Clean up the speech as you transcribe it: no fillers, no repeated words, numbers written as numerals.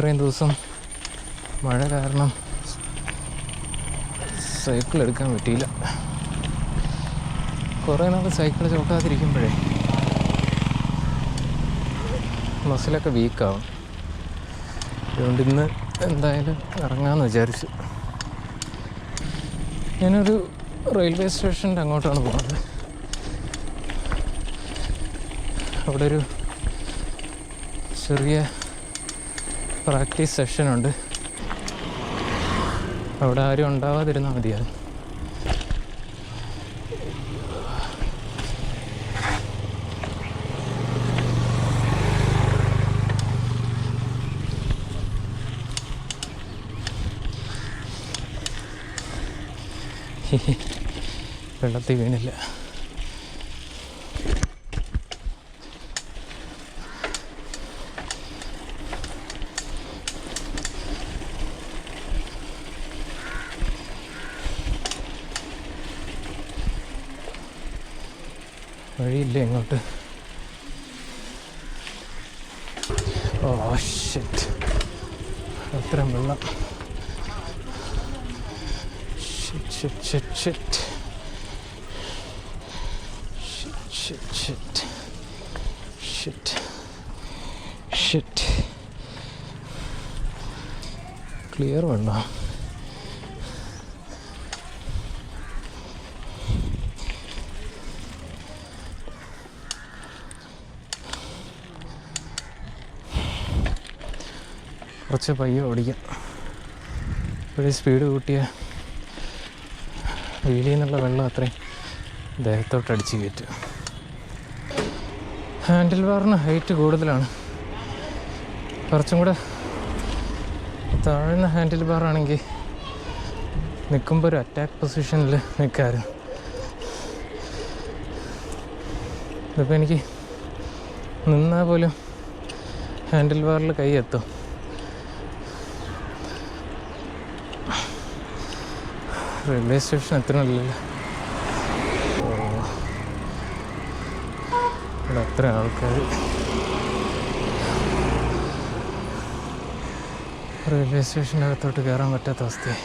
ഇത്രയും ദിവസം മഴ കാരണം സൈക്കിൾ എടുക്കാൻ പറ്റിയില്ല. കുറേ നാൾ സൈക്കിൾ ചവിട്ടാതിരിക്കുമ്പോഴേ മസിലൊക്കെ വീക്കാവും. അതുകൊണ്ട് ഇന്ന് എന്തായാലും ഇറങ്ങാമെന്ന് വിചാരിച്ചു. ഞാനൊരു റെയിൽവേ സ്റ്റേഷൻ്റെ അങ്ങോട്ടാണ് പോകുന്നത്. അവിടെ ഒരു ചെറിയ പ്രാക്ടീസ് സെഷനുണ്ട്. അവിടെ ആരും ഉണ്ടാവാതിരുന്നാൽ മതിയാകും. വെള്ളത്തിൽ വീണില്ല. വഴിയില്ല ഇങ്ങോട്ട്. ഓ ഷിറ്റ്, അത്രയും വെള്ളം. Shit, shit, shit. Shit, shit, shit. Shit. Clear വെള്ളം. കുറച്ച് പയ്യെ ഓടിക്കാം. ഇപ്പോഴേ സ്പീഡ് കൂട്ടിയ വീലിൽ നിന്നുള്ള വെള്ളം അത്രയും ദേഹത്തോട്ട് അടിച്ച് കയറ്റും. ഹാൻഡിൽ ബാറിന് ഹൈറ്റ് കൂടുതലാണ്. കുറച്ചും കൂടെ താഴ്ന്ന ഹാൻഡിൽ ബാറാണെങ്കിൽ നിൽക്കുമ്പോൾ ഒരു അറ്റാക്ക് പൊസിഷനിൽ നിൽക്കാമായിരുന്നു. ഇതിപ്പോൾ എനിക്ക് നിന്നാൽ പോലും ഹാൻഡിൽ ബാറിൽ കൈ എത്തും. റെയിൽവേ സ്റ്റേഷൻ എത്തണമല്ലോ. ഇവിടെ അത്ര ആൾക്കാർ. റെയിൽവേ സ്റ്റേഷനകത്തോട്ട് കയറാൻ പറ്റാത്ത അവസ്ഥയായി.